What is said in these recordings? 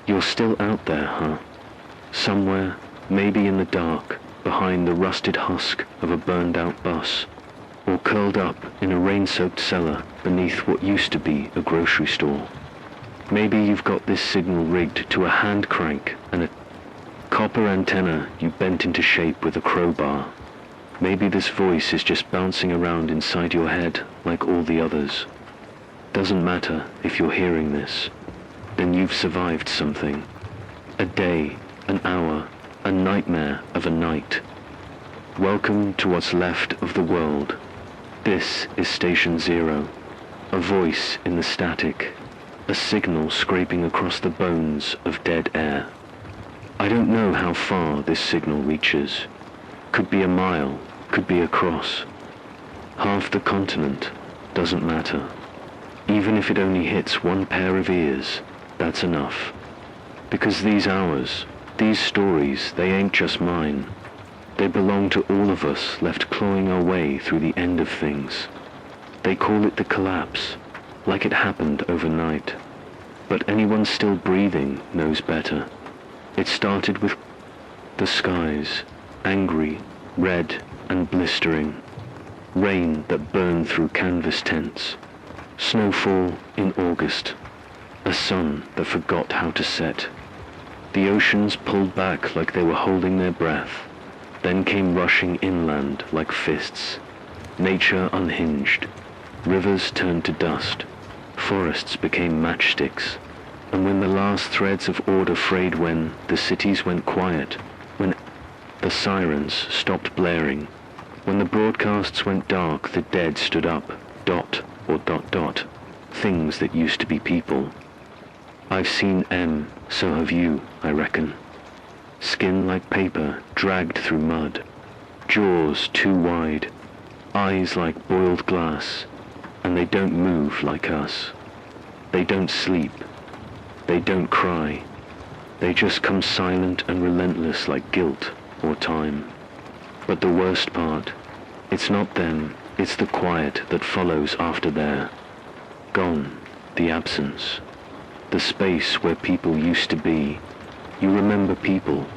You're still out there, huh? Somewhere, maybe in the dark, behind the rusted husk of a burned-out bus, or curled up in a rain-soaked cellar beneath what used to be a grocery store. Maybe you've got this signal rigged to a hand crank and a copper antenna you bent into shape with a crowbar. Maybe this voice is just bouncing around inside your head like all the others. Doesn't matter if you're hearing this. Then you've survived something. A day, an hour, a nightmare of a night. Welcome to what's left of the world. This is Station Zero. A voice in the static. A signal scraping across the bones of dead air. I don't know how far this signal reaches. Could be a mile, could be across. Half the continent, doesn't matter. Even if it only hits one pair of ears, that's enough. Because these hours, these stories, they ain't just mine. They belong to all of us left clawing our way through the end of things. They call it the collapse, like it happened overnight. But anyone still breathing knows better. It started with the skies, angry, red and blistering. Rain that burned through canvas tents. Snowfall in August. A sun that forgot how to set. The oceans pulled back like they were holding their breath, then came rushing inland like fists. Nature unhinged. Rivers turned to dust. Forests became matchsticks. And when the last threads of order frayed, when the cities went quiet, when the sirens stopped blaring, when the broadcasts went dark, the dead stood up, dot or dot dot, things that used to be people. I've seen M, so have you, I reckon. Skin like paper, dragged through mud. Jaws too wide. Eyes like boiled glass. And they don't move like us. They don't sleep. They don't cry. They just come silent and relentless like guilt or time. But the worst part, it's not them, it's the quiet that follows after their gone, the absence. The space where people used to be. You remember people.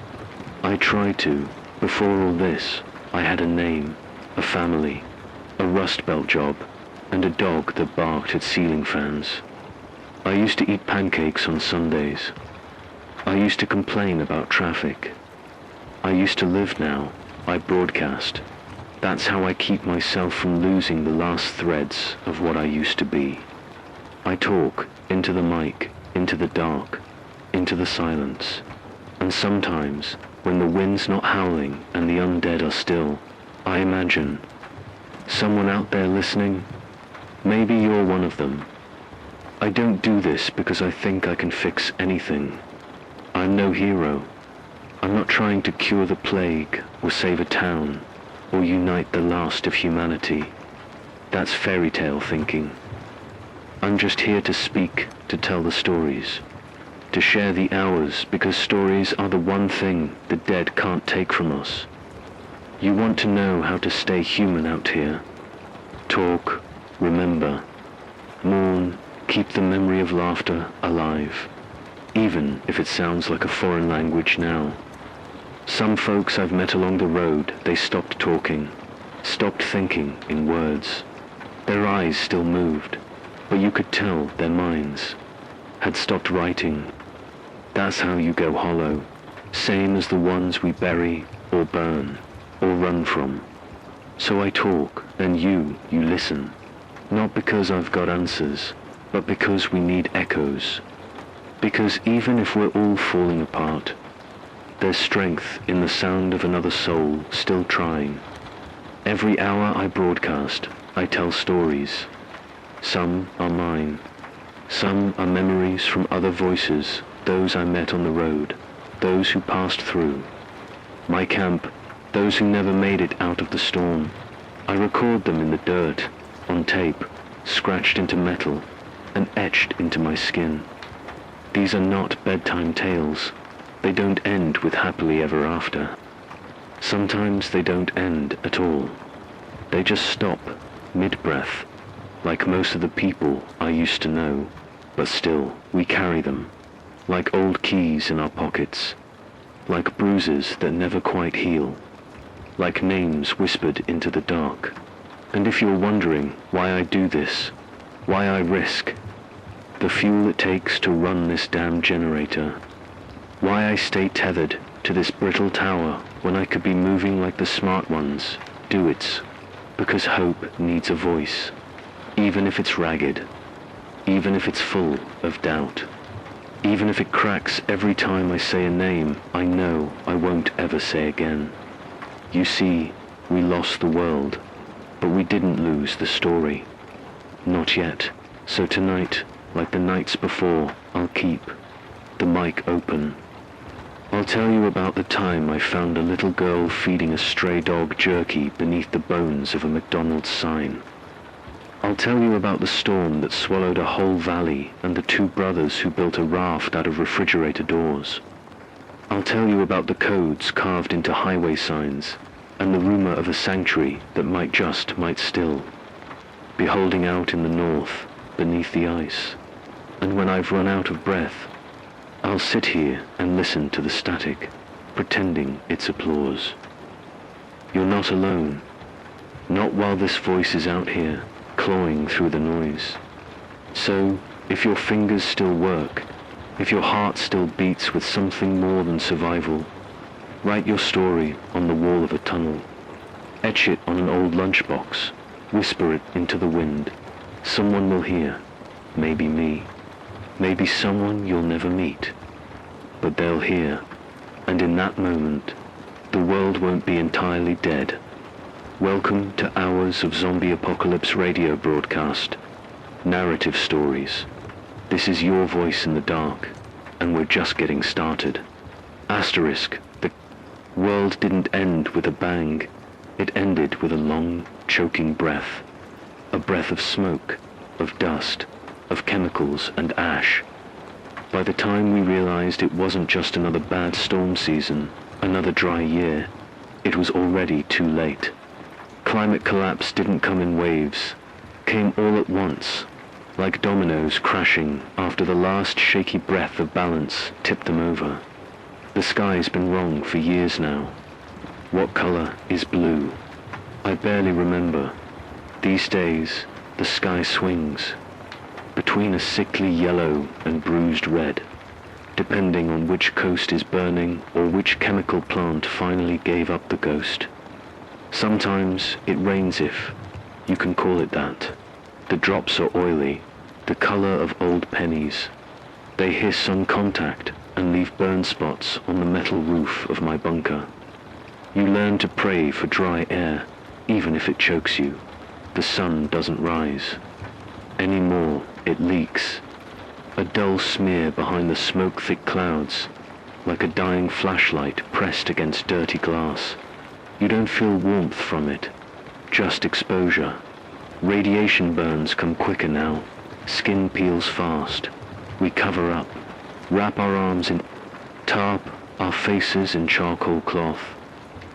I try to. Before all this, I had a name, a family, a Rust Belt job, and a dog that barked at ceiling fans. I used to eat pancakes on Sundays. I used to complain about traffic. I used to live now. I broadcast. That's how I keep myself from losing the last threads of what I used to be. I talk into the mic, into the dark, into the silence. And sometimes, when the wind's not howling and the undead are still, I imagine someone out there listening. Maybe you're one of them. I don't do this because I think I can fix anything. I'm no hero. I'm not trying to cure the plague or save a town or unite the last of humanity. That's fairy tale thinking. I'm just here to speak, to tell the stories, to share the hours, because stories are the one thing the dead can't take from us. You want to know how to stay human out here. Talk, remember, mourn, keep the memory of laughter alive, even if it sounds like a foreign language now. Some folks I've met along the road, they stopped talking, stopped thinking in words. Their eyes still moved, but you could tell their minds had stopped writing. That's how you go hollow, same as the ones we bury or burn or run from. So I talk, and you listen, not because I've got answers, but because we need echoes. Because even if we're all falling apart, there's strength in the sound of another soul still trying. Every hour I broadcast, I tell stories. Some are mine. Some are memories from other voices, those I met on the road, those who passed through. My camp, those who never made it out of the storm. I record them in the dirt, on tape, scratched into metal, and etched into my skin. These are not bedtime tales. They don't end with happily ever after. Sometimes they don't end at all. They just stop, mid-breath, like most of the people I used to know, but still, we carry them. like old keys in our pockets, like bruises that never quite heal, like names whispered into the dark. And if you're wondering why I do this, why I risk the fuel it takes to run this damn generator, why I stay tethered to this brittle tower when I could be moving like the smart ones do, it's because hope needs a voice, even if it's ragged, even if it's full of doubt, even if it cracks every time I say a name I know I won't ever say again. You see, we lost the world, but we didn't lose the story. Not yet. So tonight, like the nights before, I'll keep the mic open. I'll tell you about the time I found a little girl feeding a stray dog jerky beneath the bones of a McDonald's sign. I'll tell you about the storm that swallowed a whole valley and the two brothers who built a raft out of refrigerator doors. I'll tell you about the codes carved into highway signs and the rumor of a sanctuary that might still be holding out in the north beneath the ice. And when I've run out of breath, I'll sit here and listen to the static, pretending it's applause. You're not alone, not while this voice is out here, clawing through the noise. So, if your fingers still work, if your heart still beats with something more than survival, write your story on the wall of a tunnel. Etch it on an old lunchbox. Whisper it into the wind. Someone will hear. Maybe me. Maybe someone you'll never meet. But they'll hear. And in that moment, the world won't be entirely dead. Welcome to Hours of Zombie Apocalypse radio broadcast. Narrative stories. This is your voice in the dark, and we're just getting started. Asterisk, the world didn't end with a bang. It ended with a long, choking breath. A breath of smoke, of dust, of chemicals and ash. By the time we realized it wasn't just another bad storm season, another dry year, it was already too late. Climate collapse didn't come in waves, came all at once, like dominoes crashing after the last shaky breath of balance tipped them over. The sky's been wrong for years now. What color is blue? I barely remember. These days, the sky swings between a sickly yellow and bruised red, depending on which coast is burning or which chemical plant finally gave up the ghost. Sometimes it rains, if you can call it that. The drops are oily, the color of old pennies. They hiss on contact and leave burn spots on the metal roof of my bunker. You learn to pray for dry air, even if it chokes you. The sun doesn't rise. Anymore, it leaks. A dull smear behind the smoke-thick clouds, like a dying flashlight pressed against dirty glass. You don't feel warmth from it, just exposure. Radiation burns come quicker now. Skin peels fast. We cover up, wrap our arms in tarp, our faces in charcoal cloth.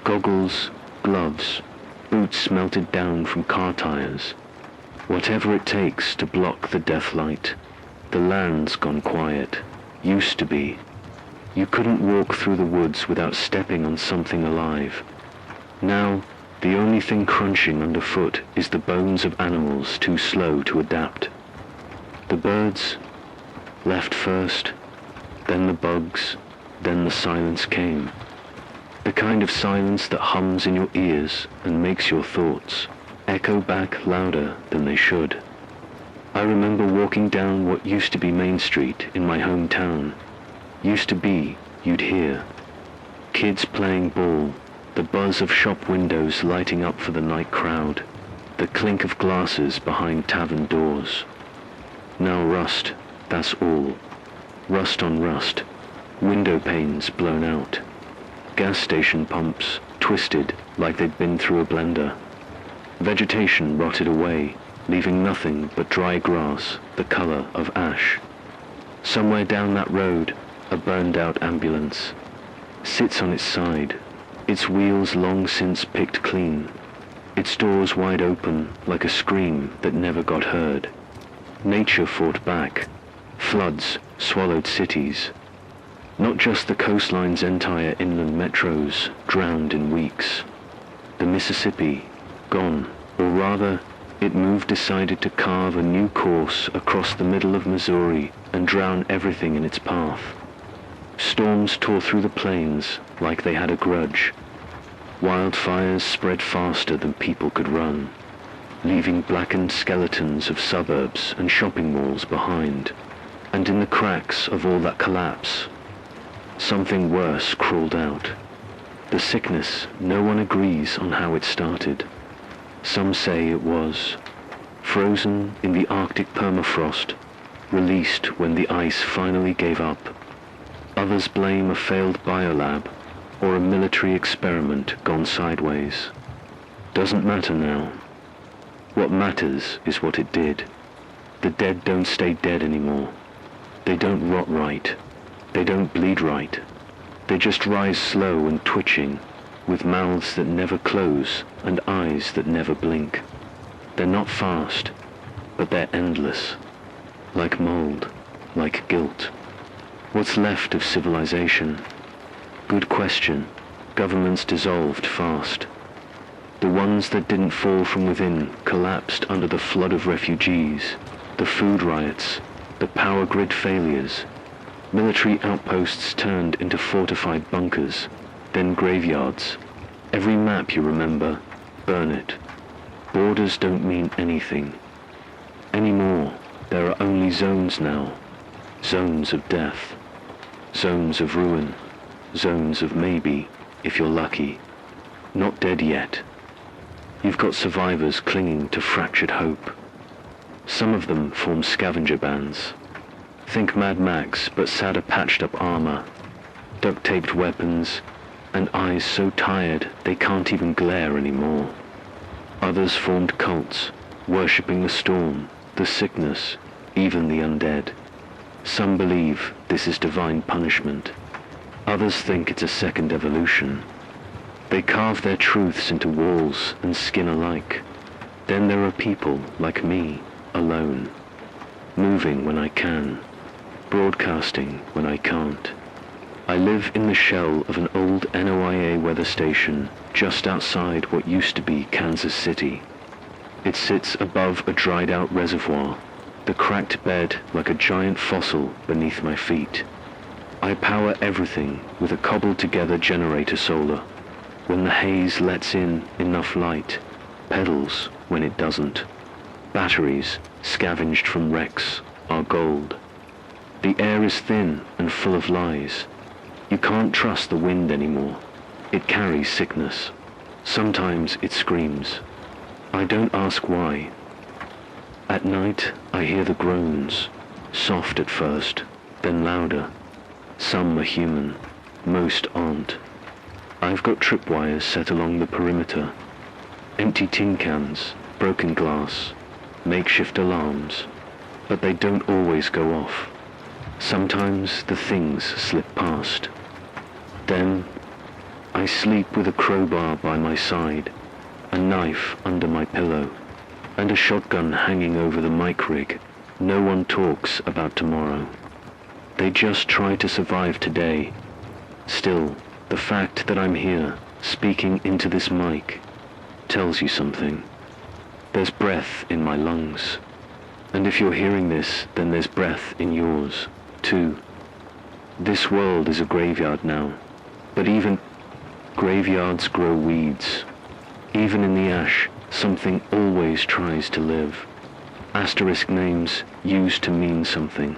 Goggles, gloves, boots melted down from car tires. Whatever it takes to block the death light. The land's gone quiet. Used to be. You couldn't walk through the woods without stepping on something alive. Now, the only thing crunching underfoot is the bones of animals too slow to adapt. The birds left first, then the bugs, then the silence came. The kind of silence that hums in your ears and makes your thoughts echo back louder than they should. I remember walking down what used to be Main Street in my hometown. Used to be, you'd hear kids playing ball, the buzz of shop windows lighting up for the night crowd, the clink of glasses behind tavern doors. Now rust, that's all. Rust on rust. Window panes blown out. Gas station pumps twisted like they'd been through a blender. Vegetation rotted away, leaving nothing but dry grass the color of ash. Somewhere down that road, a burned-out ambulance sits on its side, its wheels long since picked clean, its doors wide open like a scream that never got heard. Nature fought back. Floods swallowed cities. Not just the coastline's entire inland metros drowned in weeks. The Mississippi, gone, or rather, it decided to carve a new course across the middle of Missouri and drown everything in its path. Storms tore through the plains like they had a grudge. Wildfires spread faster than people could run, leaving blackened skeletons of suburbs and shopping malls behind. And in the cracks of all that collapse, something worse crawled out. The sickness, no one agrees on how it started. Some say it was frozen in the Arctic permafrost, released when the ice finally gave up. Others blame a failed biolab or a military experiment gone sideways. Doesn't matter now. What matters is what it did. The dead don't stay dead anymore. They don't rot right. They don't bleed right. They just rise slow and twitching, with mouths that never close and eyes that never blink. They're not fast, but they're endless. Like mold, like guilt. What's left of civilization? Good question. Governments dissolved fast. The ones that didn't fall from within collapsed under the flood of refugees, the food riots, the power grid failures. Military outposts turned into fortified bunkers, then graveyards. Every map you remember, burn it. Borders don't mean anything. Anymore, there are only zones now. Zones of death. Zones of ruin. Zones of maybe, if you're lucky. Not dead yet. You've got survivors clinging to fractured hope. Some of them form scavenger bands. Think Mad Max, but sadder patched-up armor, duct-taped weapons, and eyes so tired they can't even glare anymore. Others formed cults, worshipping the storm, the sickness, even the undead. Some believe this is divine punishment. Others think it's a second evolution. They carve their truths into walls and skin alike. Then there are people like me, alone, moving when I can, broadcasting when I can't. I live in the shell of an old NOIA weather station just outside what used to be Kansas City. It sits above a dried-out reservoir, the cracked bed like a giant fossil beneath my feet. I power everything with a cobbled-together generator solar. When the haze lets in enough light, pedals when it doesn't. Batteries, scavenged from wrecks, are gold. The air is thin and full of lies. You can't trust the wind anymore. It carries sickness. Sometimes it screams. I don't ask why. At night, I hear the groans, soft at first, then louder. Some are human, most aren't. I've got tripwires set along the perimeter. Empty tin cans, broken glass, makeshift alarms, but they don't always go off. Sometimes the things slip past. Then, I sleep with a crowbar by my side, a knife under my pillow, and a shotgun hanging over the mic rig. No one talks about tomorrow. They just try to survive today. Still, the fact that I'm here, speaking into this mic, tells you something. There's breath in my lungs. And if you're hearing this, then there's breath in yours, too. This world is a graveyard now, but even graveyards grow weeds. Even in the ash, something always tries to live. Asterisk names used to mean something.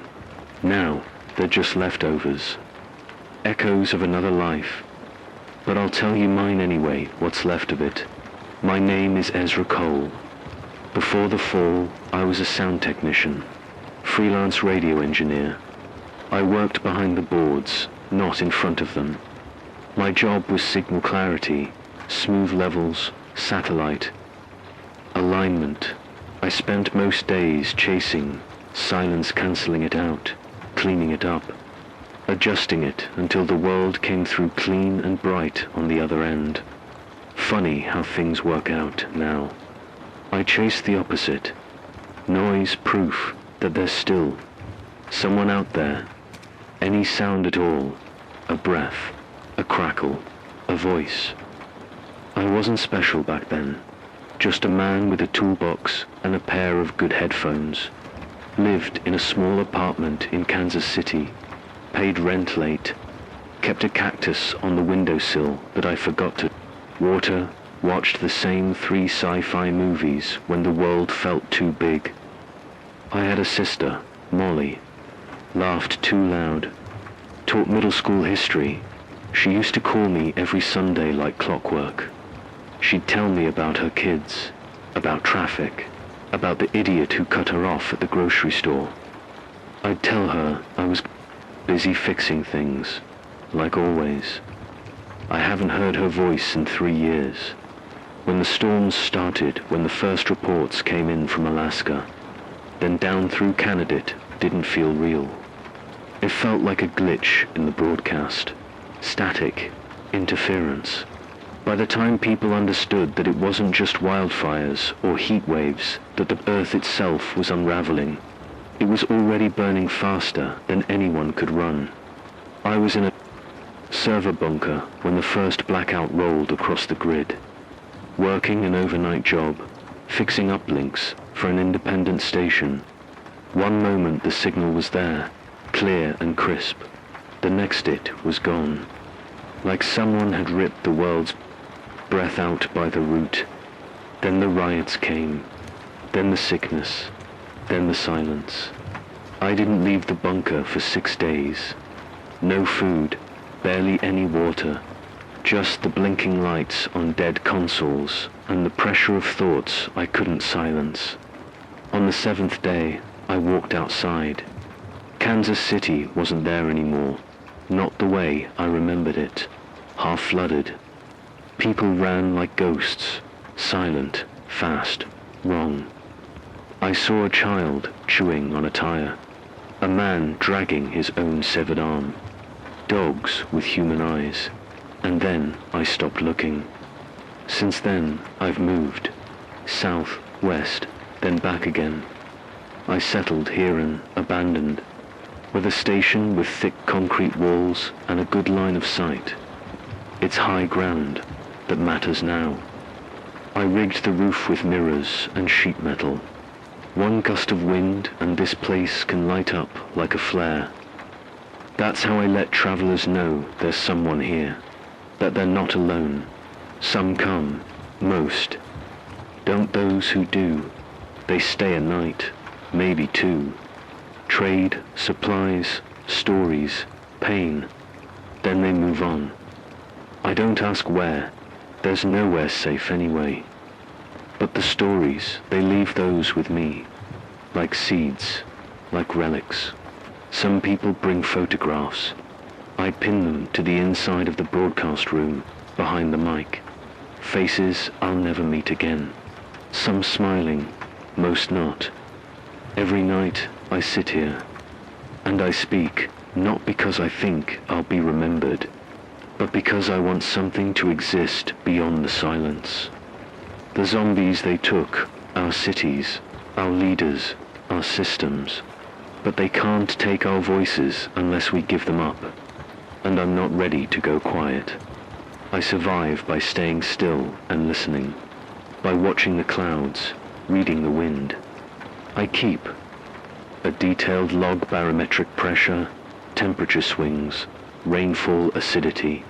Now, they're just leftovers. Echoes of another life. But I'll tell you mine anyway, what's left of it. My name is Ezra Cole. Before the fall, I was a sound technician, freelance radio engineer. I worked behind the boards, not in front of them. My job was signal clarity, smooth levels, satellite, alignment. I spent most days chasing, silence cancelling it out, cleaning it up, adjusting it until the world came through clean and bright on the other end. Funny how things work out now. I chase the opposite. Noise proof that there's still someone out there. Any sound at all a breath, a crackle, a voice. I wasn't special back then, just a man with a toolbox and a pair of good headphones. Lived in a small apartment in Kansas City, paid rent late, kept a cactus on the windowsill that I forgot to water, watched the same 3 sci-fi movies when the world felt too big. I had a sister, Molly, laughed too loud, taught middle school history. She used to call me every Sunday like clockwork. She'd tell me about her kids, about traffic, about the idiot who cut her off at the grocery store. I'd tell her I was busy fixing things, like always. I haven't heard her voice in 3 years. When the storms started, when the first reports came in from Alaska, then down through Canada, didn't feel real. It felt like a glitch in the broadcast, static, interference. By the time people understood that it wasn't just wildfires or heat waves, that the earth itself was unraveling, it was already burning faster than anyone could run. I was in a server bunker when the first blackout rolled across the grid, working an overnight job, fixing uplinks for an independent station. One moment the signal was there, clear and crisp. The next it was gone. Like someone had ripped the world's breath out by the root. Then the riots came, then the sickness, then the silence. I didn't leave the bunker for 6 days. No food, barely any water, just the blinking lights on dead consoles and the pressure of thoughts I couldn't silence. On the 7th day, I walked outside. Kansas City wasn't there anymore, not the way I remembered it, half flooded. People ran like ghosts, silent, fast, wrong. I saw a child chewing on a tire, a man dragging his own severed arm, dogs with human eyes, and then I stopped looking. Since then, I've moved, south, west, then back again. I settled here in abandoned, with a station with thick concrete walls and a good line of sight. It's high ground that matters now. I rigged the roof with mirrors and sheet metal. One gust of wind and this place can light up like a flare. That's how I let travelers know there's someone here, that they're not alone. Some come, most. Don't those who do. They stay a night, maybe 2. Trade, supplies, stories, pain. Then they move on. I don't ask where. There's nowhere safe anyway. But the stories, they leave those with me, like seeds, like relics. Some people bring photographs. I pin them to the inside of the broadcast room, behind the mic. Faces I'll never meet again. Some smiling, most not. Every night I sit here, and I speak, not because I think I'll be remembered, but because I want something to exist beyond the silence. The zombies they took, our cities, our leaders, our systems, but they can't take our voices unless we give them up, and I'm not ready to go quiet. I survive by staying still and listening, by watching the clouds, reading the wind. I keep a detailed log barometric pressure, temperature swings, rainfall acidity.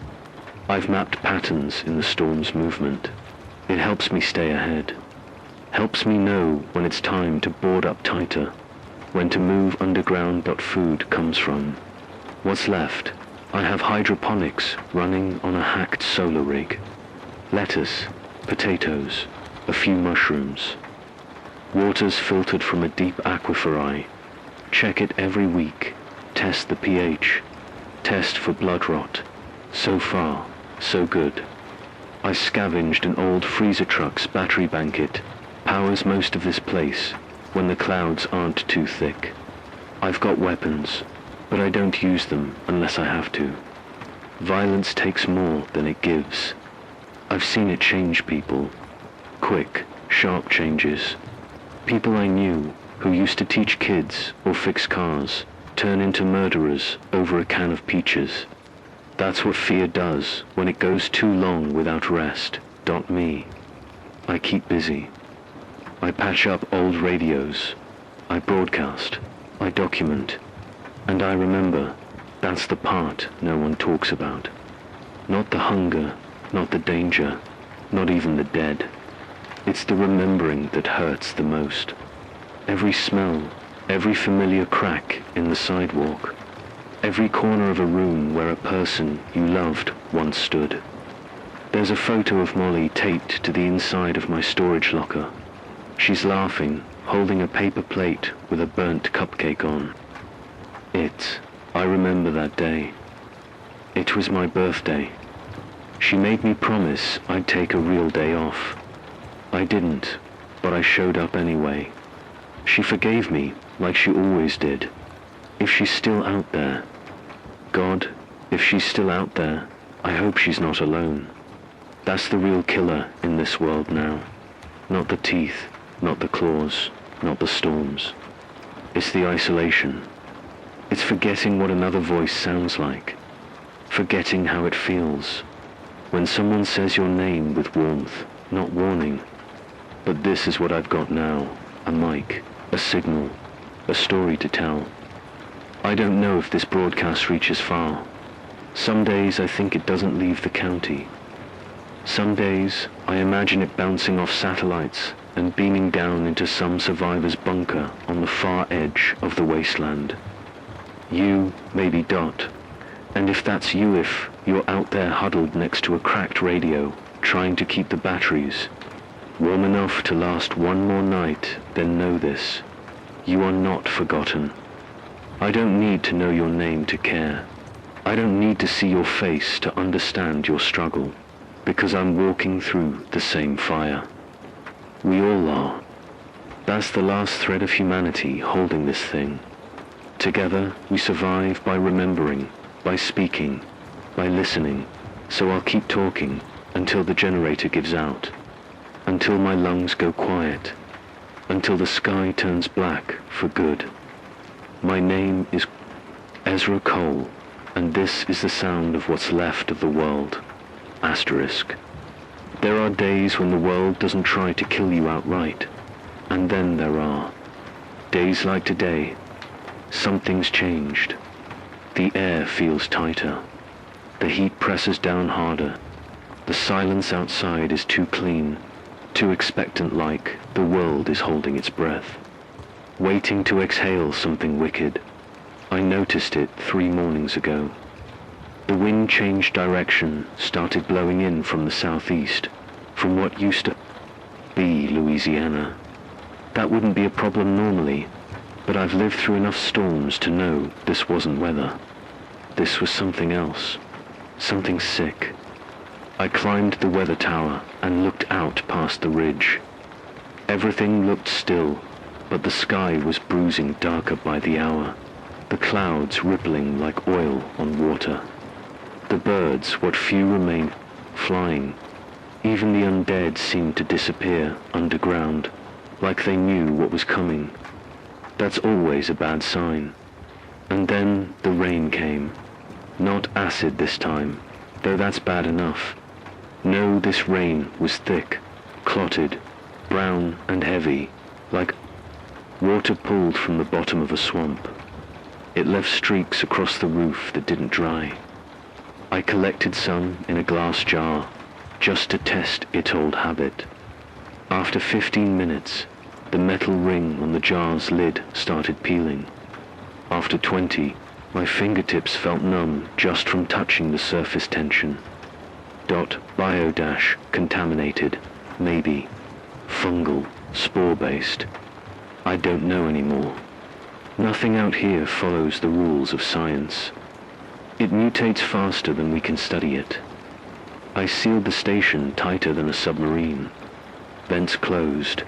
I've mapped patterns in the storm's movement. It helps me stay ahead, helps me know when it's time to board up tighter, when to move underground. Food comes from what's left. I have hydroponics running on a hacked solar rig. Lettuce, potatoes, a few mushrooms. Water's filtered from a deep aquifer. I check it every week, test the pH, test for blood rot. So far, so good. I scavenged an old freezer truck's battery bank. It powers most of this place when the clouds aren't too thick. I've got weapons, but I don't use them unless I have to. Violence takes more than it gives. I've seen it change people. Quick, sharp changes. People I knew who used to teach kids or fix cars turn into murderers over a can of peaches. That's what fear does when it goes too long without rest. Me. I keep busy. I patch up old radios. I broadcast. I document. And I remember. That's the part no one talks about. Not the hunger, not the danger, not even the dead. It's the remembering that hurts the most. Every smell, every familiar crack in the sidewalk, every corner of a room where a person you loved once stood. There's a photo of Molly taped to the inside of my storage locker. She's laughing, holding a paper plate with a burnt cupcake on. I remember that day. It was my birthday. She made me promise I'd take a real day off. I didn't, but I showed up anyway. She forgave me like she always did. If she's still out there, God, if she's still out there, I hope she's not alone. That's the real killer in this world now. Not the teeth, not the claws, not the storms. It's the isolation. It's forgetting what another voice sounds like. Forgetting how it feels. When someone says your name with warmth, not warning. But this is what I've got now. A mic, a signal, a story to tell. I don't know if this broadcast reaches far. Some days I think it doesn't leave the county. Some days I imagine it bouncing off satellites and beaming down into some survivor's bunker on the far edge of the wasteland. You, maybe Dot. And if that's you, if you're out there huddled next to a cracked radio, trying to keep the batteries warm enough to last one more night, then know this. You are not forgotten. I don't need to know your name to care. I don't need to see your face to understand your struggle, because I'm walking through the same fire. We all are. That's the last thread of humanity holding this thing. Together we survive by remembering, by speaking, by listening, so I'll keep talking until the generator gives out, until my lungs go quiet, until the sky turns black for good. My name is Ezra Cole, and this is the sound of what's left of the world. Asterisk. There are days when the world doesn't try to kill you outright, and then there are days like today. Something's changed. The air feels tighter. The heat presses down harder. The silence outside is too clean, too expectant, like the world is holding its breath, waiting to exhale something wicked. I noticed it 3 mornings ago. The wind changed direction, started blowing in from the southeast, from what used to be Louisiana. That wouldn't be a problem normally, but I've lived through enough storms to know this wasn't weather. This was something else, something sick. I climbed the weather tower and looked out past the ridge. Everything looked still, but the sky was bruising darker by the hour, the clouds rippling like oil on water. The birds, what few remained, flying. Even the undead seemed to disappear underground, like they knew what was coming. That's always a bad sign. And then the rain came. Not acid this time, though that's bad enough. No, this rain was thick, clotted, brown and heavy, like water pulled from the bottom of a swamp. It left streaks across the roof that didn't dry. I collected some in a glass jar, just to test its old habit. After 15 minutes, the metal ring on the jar's lid started peeling. After 20, my fingertips felt numb just from touching the surface tension. Contaminated, maybe. Fungal, spore-based. I don't know anymore. Nothing out here follows the rules of science. It mutates faster than we can study it. I sealed the station tighter than a submarine. Vents closed.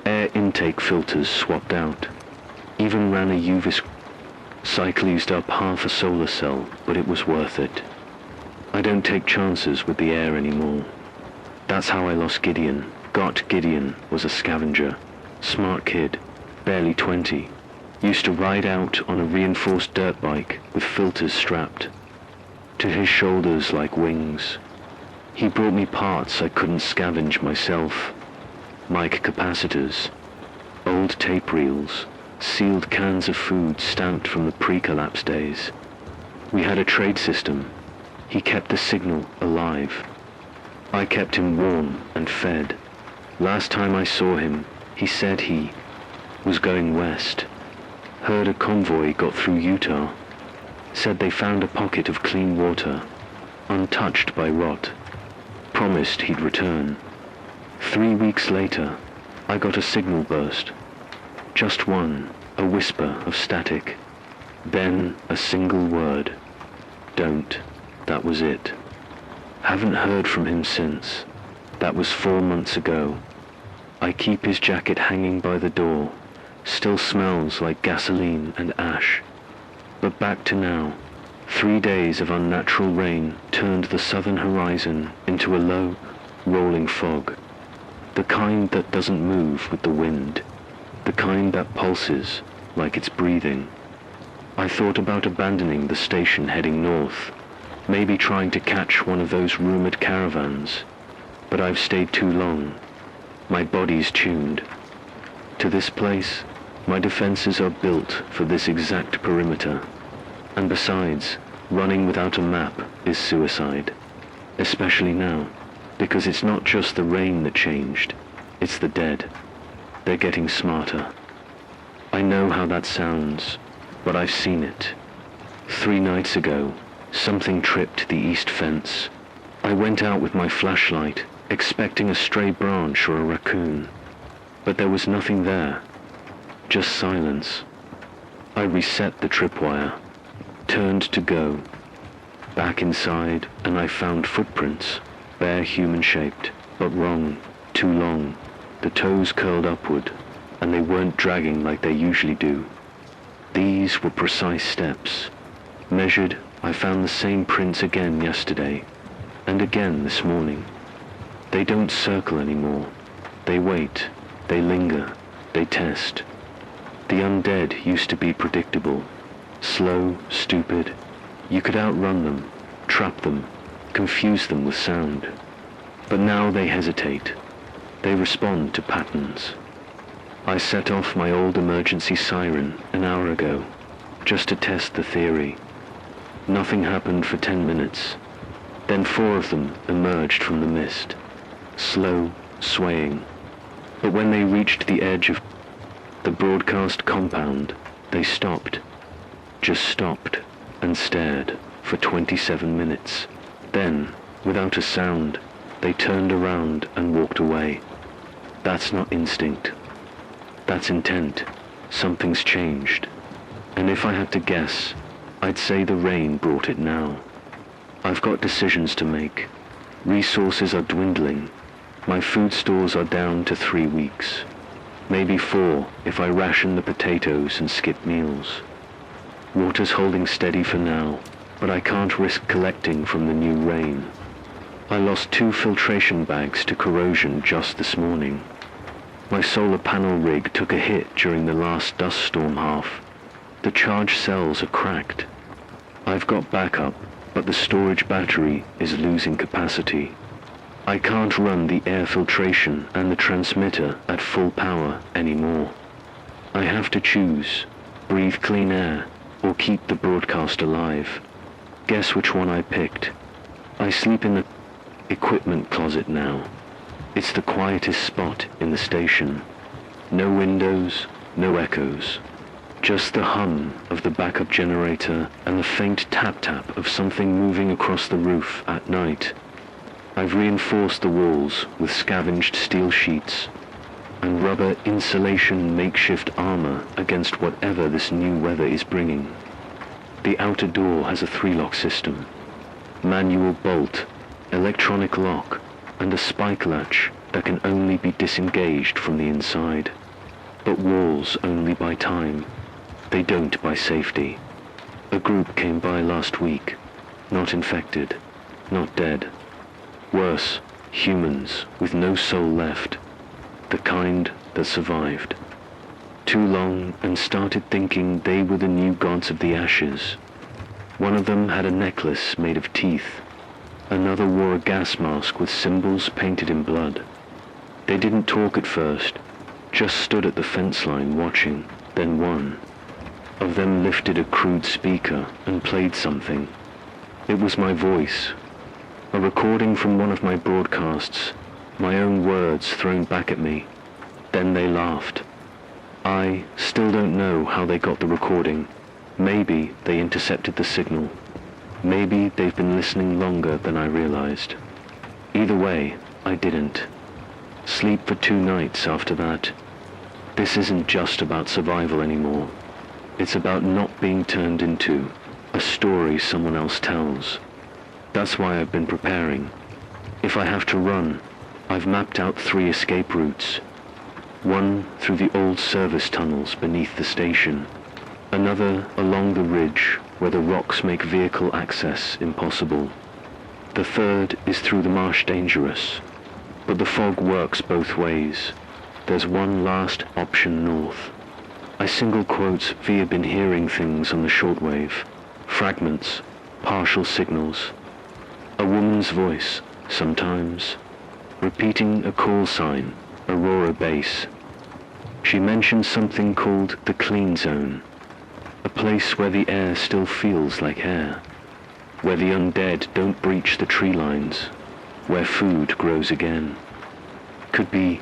Air intake filters swapped out. Even ran a UV cycle, used up half a solar cell, but it was worth it. I don't take chances with the air anymore. That's how I lost Gideon. Gideon was a scavenger. Smart kid, barely 20. Used to ride out on a reinforced dirt bike with filters strapped. to his shoulders like wings. He brought me parts I couldn't scavenge myself. Mic capacitors, old tape reels, sealed cans of food stamped from the pre-collapse days. We had a trade system. He kept the signal alive. I kept him warm and fed. Last time I saw him, he said he was going west. Heard a convoy got through Utah. Said they found a pocket of clean water, untouched by rot. Promised he'd return. 3 weeks later, I got a signal burst. Just one, a whisper of static. Then a single word. Don't. That was it. Haven't heard from him since. That was 4 months ago. I keep his jacket hanging by the door. Still smells like gasoline and ash. But back to now. 3 days of unnatural rain turned the southern horizon into a low, rolling fog. The kind that doesn't move with the wind. The kind that pulses like it's breathing. I thought about abandoning the station heading north, maybe trying to catch one of those rumored caravans, but I've stayed too long. My body's tuned. To this place, my defenses are built for this exact perimeter. And besides, running without a map is suicide. Especially now, because it's not just the rain that changed, it's the dead. They're getting smarter. I know how that sounds, but I've seen it. 3 nights ago, something tripped the east fence. I went out with my flashlight, expecting a stray branch or a raccoon. But there was nothing there, just silence. I reset the tripwire, turned to go. Back inside, and I found footprints, bare human-shaped, but wrong, too long. The toes curled upward, and they weren't dragging like they usually do. These were precise steps. Measured, I found the same prints again yesterday, and again this morning. They don't circle anymore. They wait, they linger, they test. The undead used to be predictable. Slow, stupid. You could outrun them, trap them, confuse them with sound. But now they hesitate. They respond to patterns. I set off my old emergency siren an hour ago, just to test the theory. Nothing happened for 10 minutes. Then 4 of them emerged from the mist, slow, swaying. But when they reached the edge of the broadcast compound, they stopped. Just stopped and stared for 27 minutes. Then, without a sound, they turned around and walked away. That's not instinct. That's intent. Something's changed. And if I had to guess, I'd say the rain brought it now. I've got decisions to make. Resources are dwindling. My food stores are down to 3 weeks. Maybe 4 if I ration the potatoes and skip meals. Water's holding steady for now, but I can't risk collecting from the new rain. I lost 2 filtration bags to corrosion just this morning. My solar panel rig took a hit during the last dust storm half. The charge cells are cracked. I've got backup, but the storage battery is losing capacity. I can't run the air filtration and the transmitter at full power anymore. I have to choose, breathe clean air, or keep the broadcast alive. Guess which one I picked. I sleep in the equipment closet now. It's the quietest spot in the station. No windows, no echoes. Just the hum of the backup generator and the faint tap-tap of something moving across the roof at night. I've reinforced the walls with scavenged steel sheets and rubber insulation makeshift armor against whatever this new weather is bringing. The outer door has a 3-lock system. Manual bolt, electronic lock, and a spike latch that can only be disengaged from the inside. But walls only buy time. They don't buy safety. A group came by last week. Not infected. Not dead. Worse, humans with no soul left. The kind that survived. Too long and started thinking they were the new gods of the ashes. One of them had a necklace made of teeth. Another wore a gas mask with symbols painted in blood. They didn't talk at first, just stood at the fence line watching. Then one of them lifted a crude speaker and played something. It was my voice, a recording from one of my broadcasts, my own words thrown back at me. Then they laughed. I still don't know how they got the recording. Maybe they intercepted the signal. Maybe they've been listening longer than I realized. Either way, I didn't sleep for 2 nights after that. This isn't just about survival anymore. It's about not being turned into a story someone else tells. That's why I've been preparing. If I have to run, I've mapped out 3 escape routes. One through the old service tunnels beneath the station. Another along the ridge where the rocks make vehicle access impossible. The third is through the marsh dangerous. But the fog works both ways. There's one last option north. I single quotes via been hearing things on the shortwave. Fragments, partial signals. A woman's voice, sometimes. Repeating a call sign, Aurora Base. She mentioned something called the clean zone. A place where the air still feels like air. Where the undead don't breach the tree lines. Where food grows again. Could be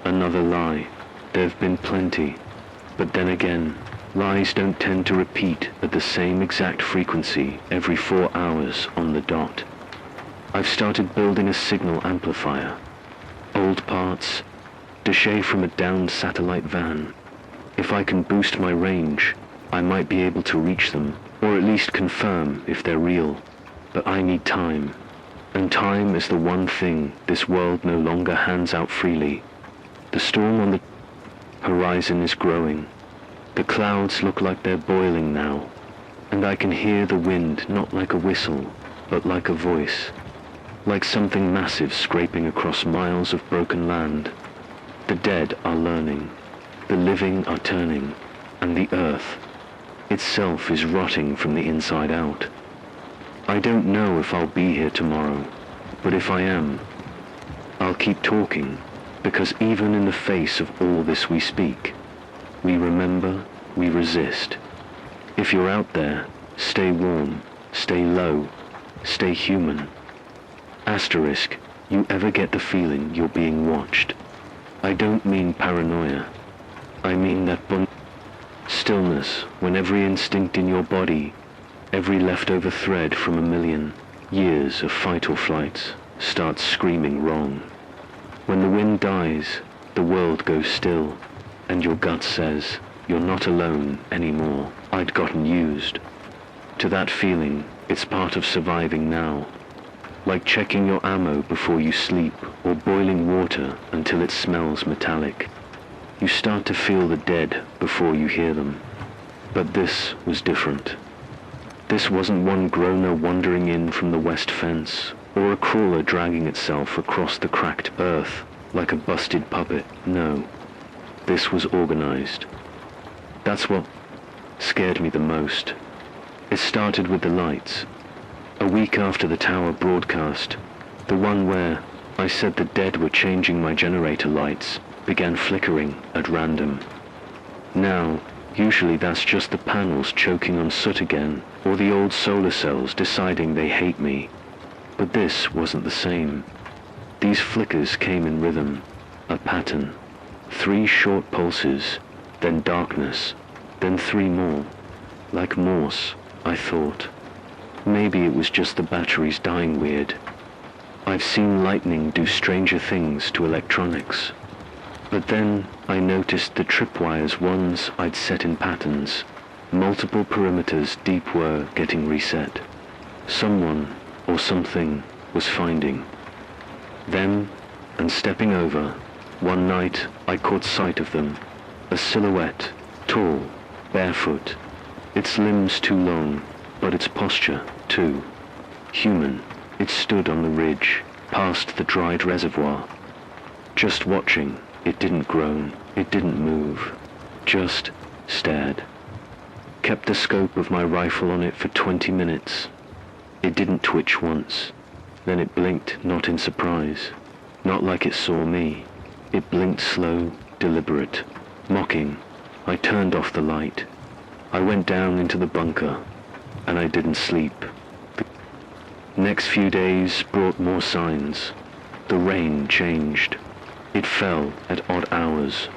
another lie. There've been plenty. But then again, lies don't tend to repeat at the same exact frequency every 4 hours on the dot. I've started building a signal amplifier. Old parts, déchets from a downed satellite van. If I can boost my range, I might be able to reach them, or at least confirm if they're real. But I need time. And time is the one thing this world no longer hands out freely. The storm on the horizon is growing. The clouds look like they're boiling now. And I can hear the wind not like a whistle, but like a voice. Like something massive scraping across miles of broken land. The dead are learning. The living are turning. And the earth itself is rotting from the inside out. I don't know if I'll be here tomorrow, but if I am, I'll keep talking, because even in the face of all this we speak, we remember, we resist. If you're out there, stay warm, stay low, stay human. Asterisk, you ever get the feeling you're being watched? I don't mean paranoia. I mean that stillness when every instinct in your body, every leftover thread from a million years of fight or flight, starts screaming wrong. When the wind dies, the world goes still, and your gut says, you're not alone anymore. I'd gotten used to that feeling. It's part of surviving now. Like checking your ammo before you sleep, or boiling water until it smells metallic. You start to feel the dead before you hear them. But this was different. This wasn't one groaner wandering in from the west fence, or a crawler dragging itself across the cracked earth like a busted puppet. No, this was organized. That's what scared me the most. It started with the lights. A week after the tower broadcast, the one where I said the dead were changing my generator lights, began flickering at random. Now, usually that's just the panels choking on soot again, or the old solar cells deciding they hate me. But this wasn't the same. These flickers came in rhythm, a pattern. 3 short pulses, then darkness, then 3 more. Like Morse, I thought. Maybe it was just the batteries dying weird. I've seen lightning do stranger things to electronics. But then I noticed the tripwires ones I'd set in patterns. Multiple perimeters deep were getting reset. Someone or something was finding them and stepping over. One night I caught sight of them. A silhouette, tall, barefoot. Its limbs too long, but its posture too human. It stood on the ridge, past the dried reservoir. Just watching. It didn't groan, it didn't move, just stared. Kept the scope of my rifle on it for 20 minutes. It didn't twitch once. Then it blinked, not in surprise. Not like it saw me. It blinked slow, deliberate, mocking. I turned off the light. I went down into the bunker, and I didn't sleep. The next few days brought more signs. The rain changed. It fell at odd hours,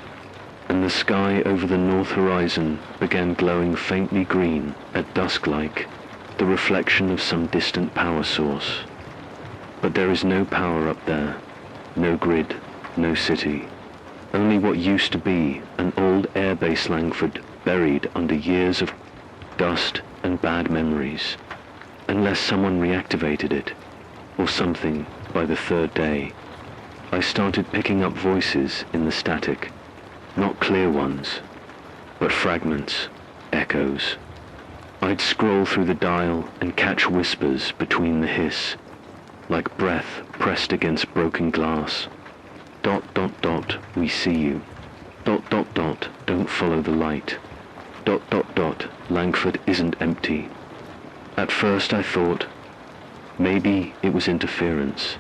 and the sky over the north horizon began glowing faintly green at dusk, like the reflection of some distant power source. But there is no power up there, no grid, no city. Only what used to be an old airbase Langford buried under years of dust and bad memories, unless someone reactivated it, or something. By the third day, I started picking up voices in the static, not clear ones, but fragments, echoes. I'd scroll through the dial and catch whispers between the hiss, like breath pressed against broken glass. ... we see you. ... don't follow the light. ... Langford isn't empty. At first I thought, maybe it was interference.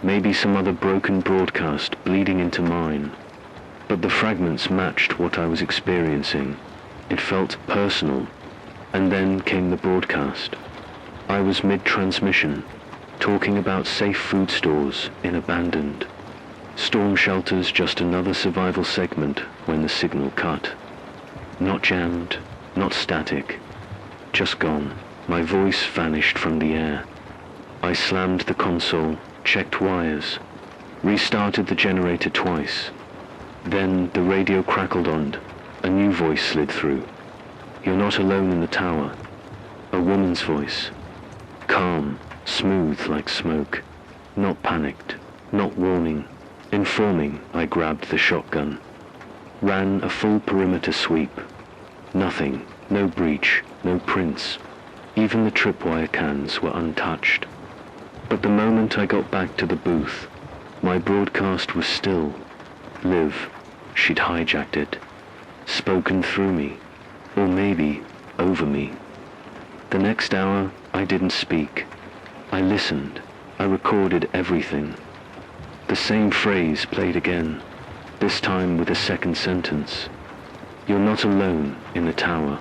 Maybe some other broken broadcast bleeding into mine. But the fragments matched what I was experiencing. It felt personal. And then came the broadcast. I was mid-transmission, talking about safe food stores in abandoned. Storm shelters, just another survival segment when the signal cut. Not jammed, not static, just gone. My voice vanished from the air. I slammed the console, checked wires, restarted the generator twice. Then the radio crackled on. A new voice slid through. You're not alone in the tower. A woman's voice. Calm, smooth like smoke. Not panicked, not warning. Informing. I grabbed the shotgun. Ran a full perimeter sweep. Nothing, no breach, no prints. Even the tripwire cans were untouched. But the moment I got back to the booth, my broadcast was still. Liv, she'd hijacked it. Spoken through me. Or maybe over me. The next hour, I didn't speak. I listened. I recorded everything. The same phrase played again, this time with a second sentence. You're not alone in the tower.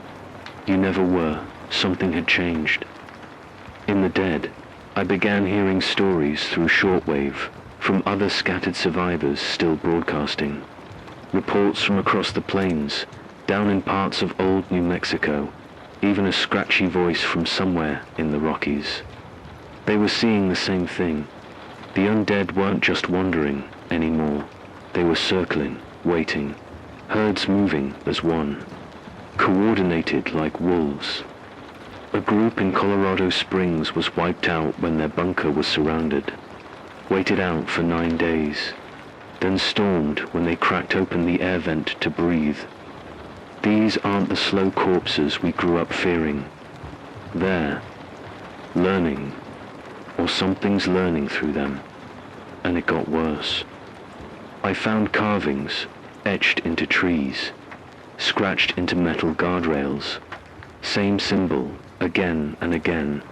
You never were. Something had changed. In the dead, I began hearing stories through shortwave from other scattered survivors still broadcasting. Reports from across the plains, down in parts of old New Mexico, even a scratchy voice from somewhere in the Rockies. They were seeing the same thing. The undead weren't just wandering anymore. They were circling, waiting, herds moving as one, coordinated like wolves. A group in Colorado Springs was wiped out when their bunker was surrounded, waited out for 9 days, then stormed when they cracked open the air vent to breathe. These aren't the slow corpses we grew up fearing. They're learning, or something's learning through them, and it got worse. I found carvings etched into trees, scratched into metal guardrails. Same symbol, again and again.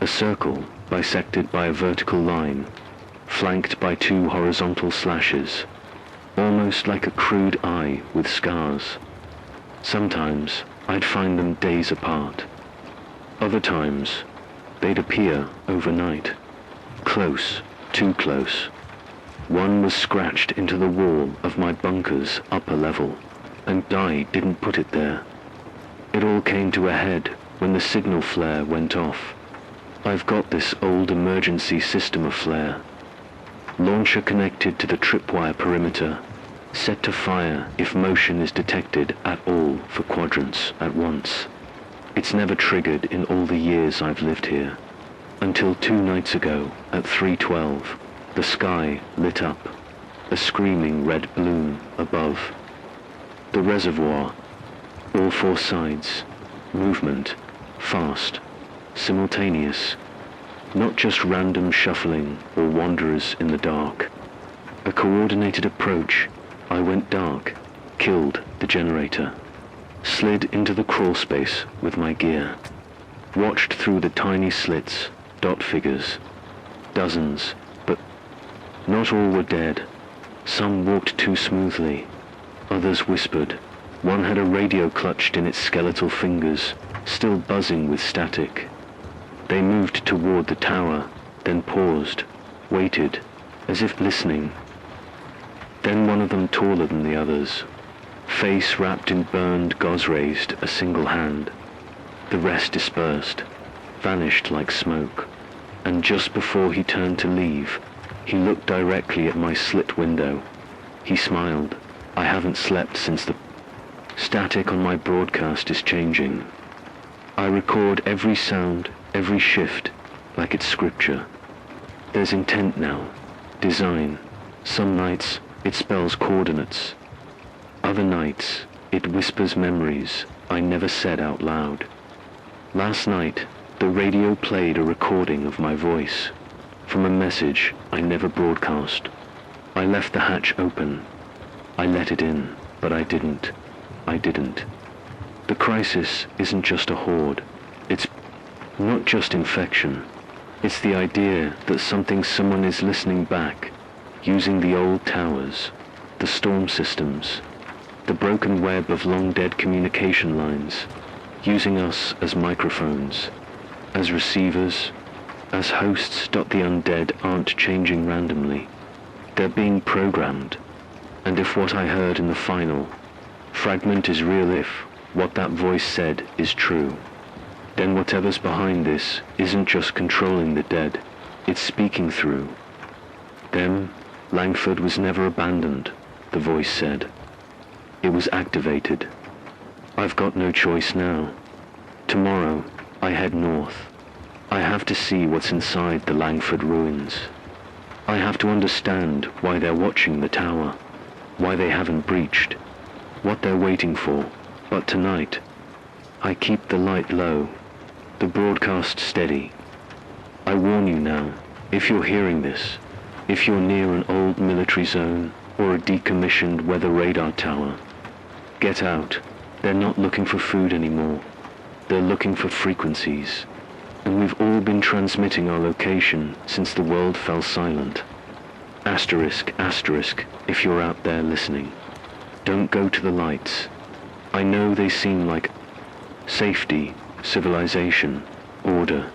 A circle bisected by a vertical line, flanked by 2 horizontal slashes, almost like a crude eye with scars. Sometimes I'd find them days apart. Other times, they'd appear overnight. Close, too close. One was scratched into the wall of my bunker's upper level, and I didn't put it there. It all came to a head when the signal flare went off. I've got this old emergency system of flare. Launcher connected to the tripwire perimeter, set to fire if motion is detected at all for quadrants at once. It's never triggered in all the years I've lived here, until 2 nights ago at 3:12, the sky lit up, a screaming red bloom above. The reservoir, all 4 sides, movement, fast, simultaneous, not just random shuffling or wanderers in the dark. A coordinated approach. I went dark, killed the generator. slid into the crawl space with my gear, watched through the tiny slits, dot figures, dozens, but not all were dead. Some walked too smoothly, others whispered. One had a radio clutched in its skeletal fingers, still buzzing with static. They moved toward the tower, then paused, waited, as if listening. Then one of them, taller than the others, face wrapped in burned gauze, raised a single hand. The rest dispersed, vanished like smoke, and just before he turned to leave, he looked directly at my slit window. He smiled. I haven't slept since the static on my broadcast is changing. I record every sound, every shift, like it's scripture. There's intent now, design. Some nights it spells coordinates. Other nights it whispers memories I never said out loud. Last night the radio played a recording of my voice from a message I never broadcast. I left the hatch open. I let it in, but I didn't. The crisis isn't just a horde. It's not just infection. It's the idea that someone is listening back, using the old towers, the storm systems, the broken web of long-dead communication lines, using us as microphones, as receivers, as hosts. The undead aren't changing randomly. They're being programmed. And if what I heard in the final fragment is real, if what that voice said is true, then whatever's behind this isn't just controlling the dead, it's speaking through them. Langford was never abandoned, the voice said. It was activated. I've got no choice now. Tomorrow, I head north. I have to see what's inside the Langford ruins. I have to understand why they're watching the tower, why they haven't breached, what they're waiting for. But tonight, I keep the light low, the broadcast steady. I warn you now, if you're hearing this, if you're near an old military zone or a decommissioned weather radar tower, get out. They're not looking for food anymore. They're looking for frequencies. And we've all been transmitting our location since the world fell silent. Asterisk, asterisk, if you're out there listening. Don't go to the lights. I know they seem like safety, civilization, order.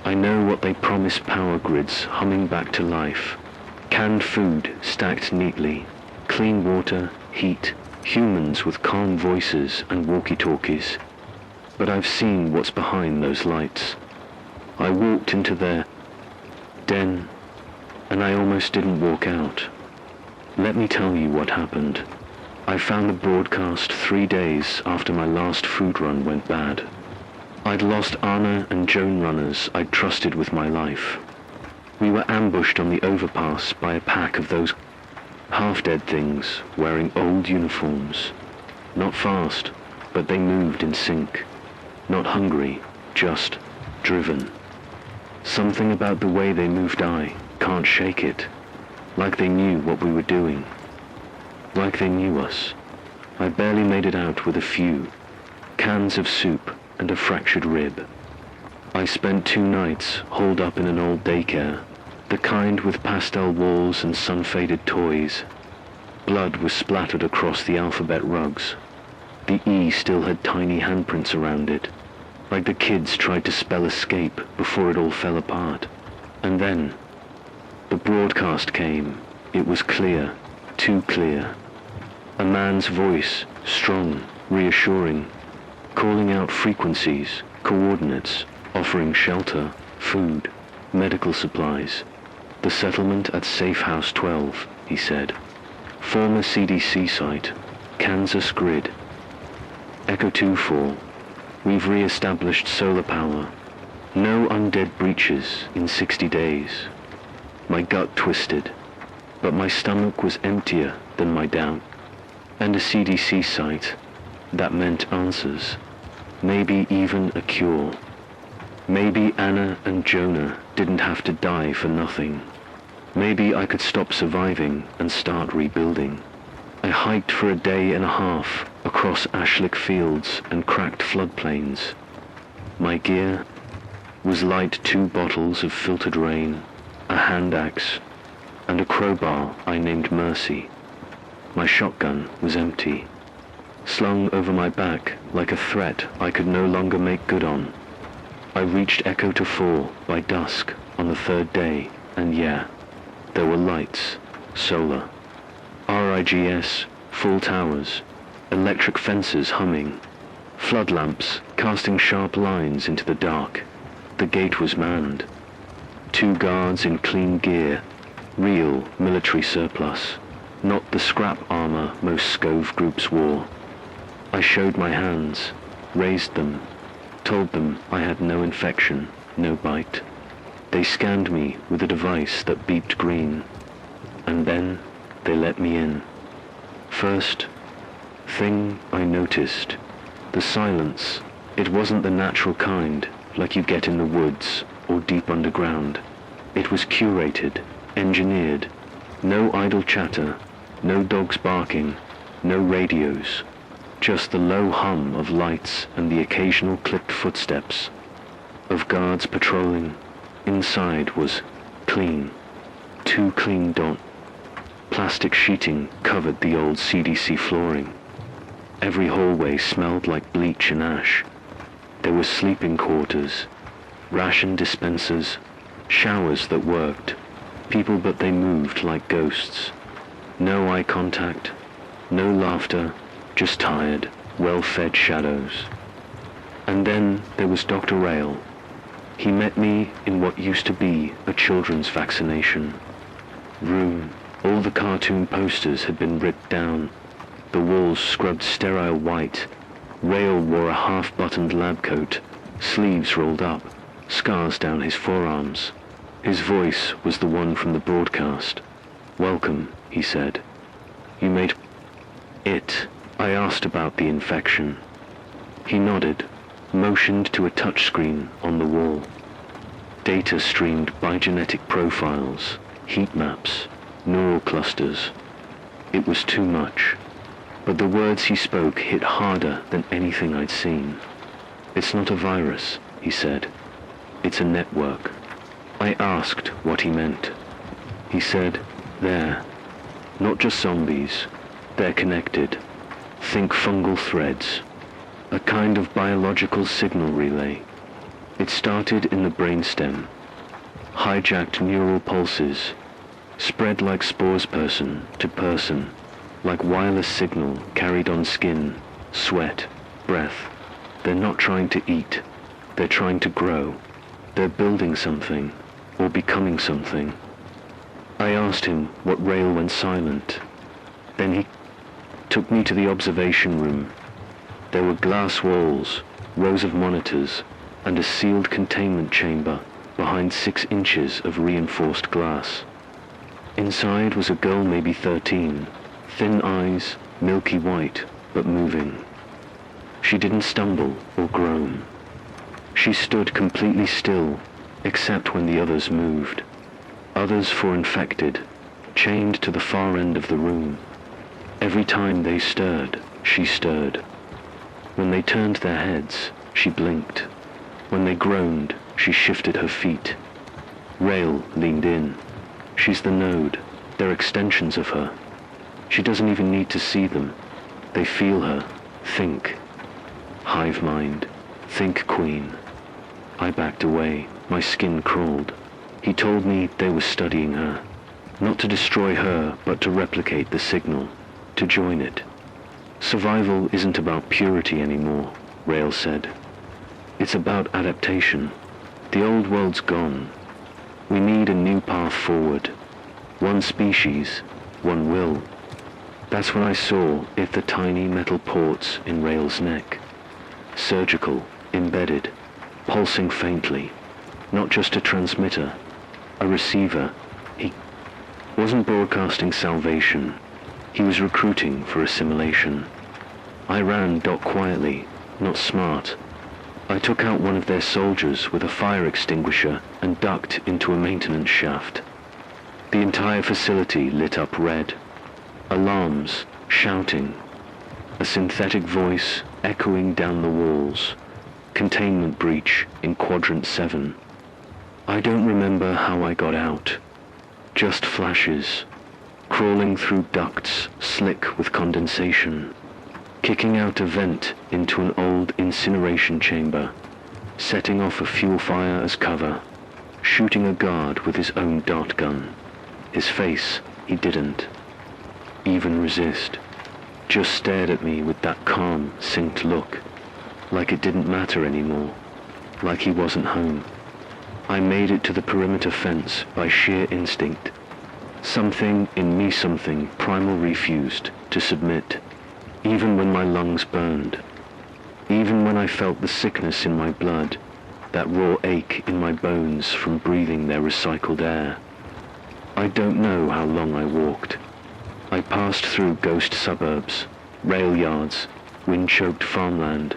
I know what they promise: power grids humming back to life, canned food stacked neatly, clean water, heat, humans with calm voices and walkie-talkies. But I've seen what's behind those lights. I walked into their den, and I almost didn't walk out. Let me tell you what happened. I found the broadcast 3 days after my last food run went bad. I'd lost Anna and Joan, runners I'd trusted with my life. We were ambushed on the overpass by a pack of those half-dead things wearing old uniforms. Not fast, but they moved in sync. Not hungry, just driven. Something about the way they moved, I can't shake it. Like they knew what we were doing. Like they knew us. I barely made it out with a few cans of soup and a fractured rib. I spent 2 nights holed up in an old daycare, the kind with pastel walls and sun-faded toys. Blood was splattered across the alphabet rugs. The E still had tiny handprints around it, like the kids tried to spell escape before it all fell apart. And then the broadcast came. It was clear, too clear. A man's voice, strong, reassuring, calling out frequencies, coordinates, offering shelter, food, medical supplies. The settlement at Safe House 12, he said. Former CDC site, Kansas grid. Echo 2-4. We've re-established solar power. No undead breaches in 60 days. My gut twisted, but my stomach was emptier than my doubt. And a CDC site, that meant answers. Maybe even a cure. Maybe Anna and Jonah didn't have to die for nothing. Maybe I could stop surviving and start rebuilding. I hiked for a day and a half across ashlick fields and cracked floodplains. My gear was light 2 bottles of filtered rain, a hand axe, and a crowbar I named Mercy. My shotgun was empty, slung over my back like a threat I could no longer make good on. I reached Echo to 4 by dusk on the 3rd day, and yeah, there were lights, solar, RIGS, full towers, electric fences humming, flood lamps casting sharp lines into the dark. The gate was manned. 2 guards in clean gear, real military surplus, not the scrap armor most Scove groups wore. I showed my hands, raised them, told them I had no infection, no bite. They scanned me with a device that beeped green, and then they let me in. First thing I noticed, the silence. It wasn't the natural kind, like you get in the woods or deep underground. It was curated, engineered. No idle chatter, no dogs barking, no radios. Just the low hum of lights and the occasional clipped footsteps of guards patrolling. Inside was clean, too clean. Plastic sheeting covered the old CDC flooring. Every hallway smelled like bleach and ash. There were sleeping quarters, ration dispensers, showers that worked, people but they moved like ghosts. No eye contact, no laughter, just tired, well-fed shadows. And then there was Dr. Rail. He met me in what used to be a children's vaccination room. All the cartoon posters had been ripped down, the walls scrubbed sterile white. Rail wore a half-buttoned lab coat, sleeves rolled up, scars down his forearms. His voice was the one from the broadcast. "Welcome," he said. "You made it." I asked about the infection. He nodded, motioned to a touchscreen on the wall. Data streamed by genetic profiles, heat maps, neural clusters. It was too much, but the words he spoke hit harder than anything I'd seen. "It's not a virus," he said. "It's a network." I asked what he meant. He said, "They're not just zombies, they're connected. Think fungal threads. A kind of biological signal relay. It started in the brainstem, hijacked neural pulses, spread like spores person to person, like wireless signal carried on skin, sweat, breath. They're not trying to eat, they're trying to grow. They're building something, or becoming something." I asked him what Rail went silent. Then he took me to the observation room. There were glass walls, rows of monitors, and a sealed containment chamber behind 6 inches of reinforced glass. Inside was a girl maybe 13, thin eyes, milky white, but moving. She didn't stumble or groan. She stood completely still, except when the others moved. Others for infected, chained to the far end of the room. Every time they stirred, she stirred. When they turned their heads, she blinked. When they groaned, she shifted her feet. Rail leaned in. She's the node. They're extensions of her. She doesn't even need to see them. They feel her, think. Hive mind, think queen. I backed away, my skin crawled. He told me they were studying her. Not to destroy her, but to replicate the signal, to join it. Survival isn't about purity anymore, Rail said. It's about adaptation. The old world's gone. We need a new path forward. One species, one will. That's when I saw it, the tiny metal ports in Rail's neck. Surgical, embedded, pulsing faintly. Not just a transmitter, a receiver. He wasn't broadcasting salvation. He was recruiting for assimilation. I ran quietly, not smart. I took out one of their soldiers with a fire extinguisher and ducked into a maintenance shaft. The entire facility lit up red. Alarms, shouting. a synthetic voice echoing down the walls. Containment breach in Quadrant 7. I don't remember how I got out. Just flashes. Crawling through ducts slick with condensation. Kicking out a vent into an old incineration chamber. Setting off a fuel fire as cover. Shooting a guard with his own dart gun. His face, he didn't even resist. Just stared at me with that calm, synced look. Like it didn't matter anymore. Like he wasn't home. I made it to the perimeter fence by sheer instinct. Something in me, something primal refused to submit, even when my lungs burned. Even when I felt the sickness in my blood, that raw ache in my bones from breathing their recycled air. I don't know how long I walked. I passed through ghost suburbs, rail yards, wind-choked farmland.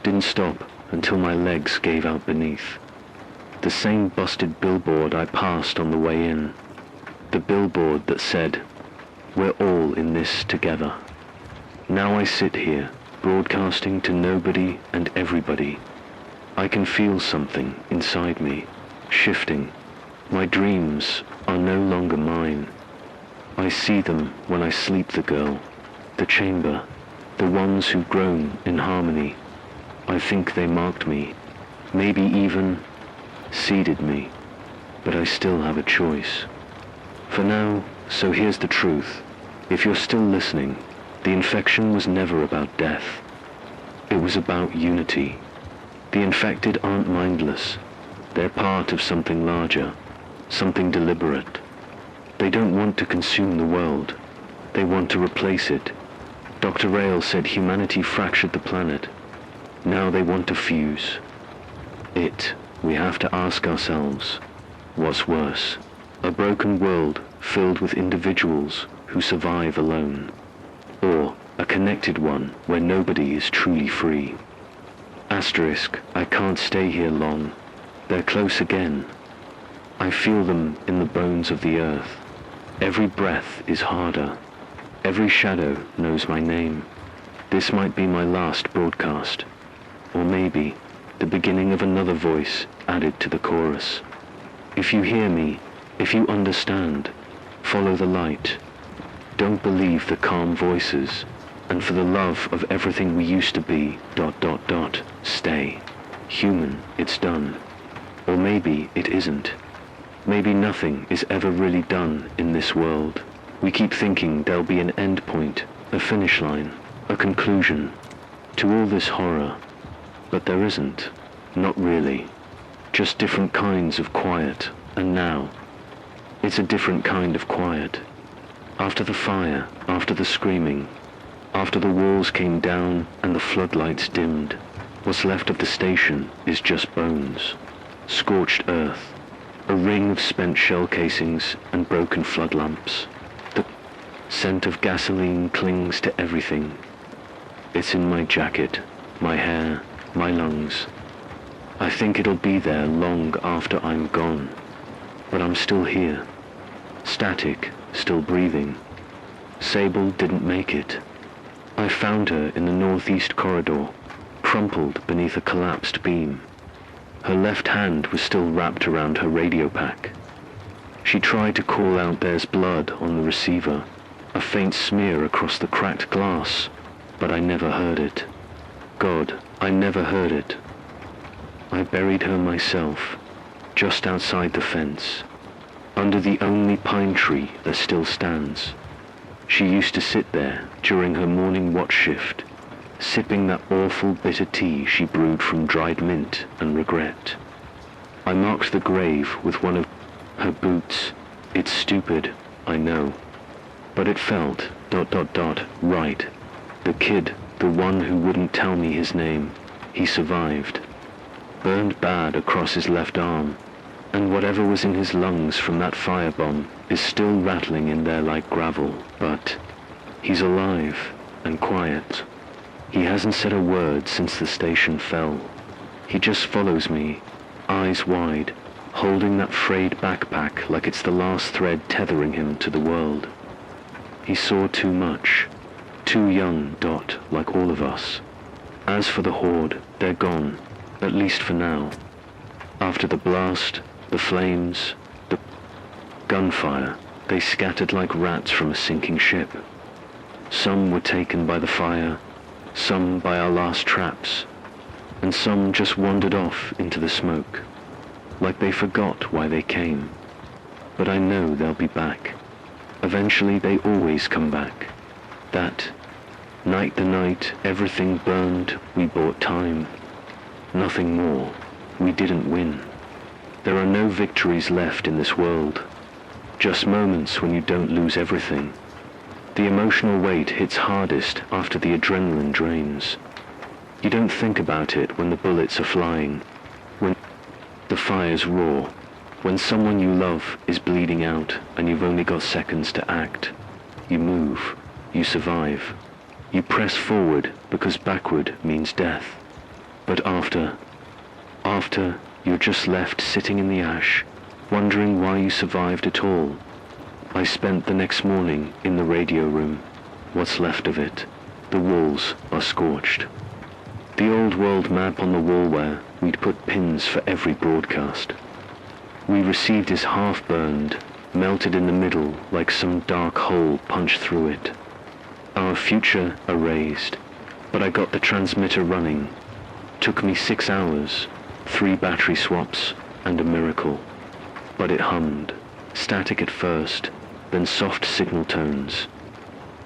Didn't stop until my legs gave out beneath. The same busted billboard I passed on the way in. The billboard that said, "We're all in this together." Now I sit here, broadcasting to nobody and everybody. I can feel something inside me, shifting. My dreams are no longer mine. I see them when I sleep, the girl, the chamber, the ones who've grown in harmony. I think they marked me, maybe even seeded me, but I still have a choice. For now, so here's the truth. If you're still listening, the infection was never about death. It was about unity. The infected aren't mindless. They're part of something larger, something deliberate. They don't want to consume the world. They want to replace it. Dr. Rail said humanity fractured the planet. Now they want to fuse. We have to ask ourselves, what's worse? A broken world filled with individuals who survive alone, or a connected one where nobody is truly free? Asterisk, I can't stay here long. They're close again. I feel them in the bones of the earth. Every breath is harder. Every shadow knows my name. This might be my last broadcast, or maybe the beginning of another voice added to the chorus. If you hear me, if you understand, follow the light. Don't believe the calm voices, and for the love of everything we used to be, ... stay. Human, it's done. Or maybe it isn't. Maybe nothing is ever really done in this world. We keep thinking there'll be an end point, a finish line, a conclusion to all this horror. But there isn't. Not really. Just different kinds of quiet. And now, it's a different kind of quiet. After the fire, after the screaming, after the walls came down and the floodlights dimmed, what's left of the station is just bones. Scorched earth. A ring of spent shell casings and broken flood lamps. The scent of gasoline clings to everything. It's in my jacket, my hair, my lungs. I think it'll be there long after I'm gone. But I'm still here. Static, still breathing. Sable didn't make it. I found her in the northeast corridor, crumpled beneath a collapsed beam. Her left hand was still wrapped around her radio pack. She tried to call out there's blood on the receiver, a faint smear across the cracked glass, but I never heard it. God, I never heard it. I buried her myself, just outside the fence, under the only pine tree that still stands. She used to sit there during her morning watch shift, sipping that awful bitter tea she brewed from dried mint and regret. I marked the grave with one of her boots. It's stupid, I know, but it felt ... right. The kid, the one who wouldn't tell me his name, he survived. Burned bad across his left arm, and whatever was in his lungs from that firebomb is still rattling in there like gravel, but he's alive and quiet. He hasn't said a word since the station fell. He just follows me, eyes wide, holding that frayed backpack like it's the last thread tethering him to the world. He saw too much Too young, like all of us. As for the horde, they're gone, at least for now. After the blast, the flames, the gunfire, they scattered like rats from a sinking ship. Some were taken by the fire, some by our last traps, and some just wandered off into the smoke, like they forgot why they came. But I know they'll be back. Eventually they always come back. That night the night everything burned, we bought time. Nothing more. We didn't win. There are no victories left in this world. Just moments when you don't lose everything. The emotional weight hits hardest after the adrenaline drains. You don't think about it when the bullets are flying, when the fire's raw, when someone you love is bleeding out and you've only got seconds to act. You move, you survive. You press forward because backward means death. But after, you're just left sitting in the ash, wondering why you survived at all. I spent the next morning in the radio room. What's left of it? The walls are scorched. The old world map on the wall where we'd put pins for every broadcast. We received is half-burned, melted in the middle like some dark hole punched through it. Our future erased, but I got the transmitter running. Took me 6 hours, 3 battery swaps, and a miracle. But it hummed, static at first, then soft signal tones.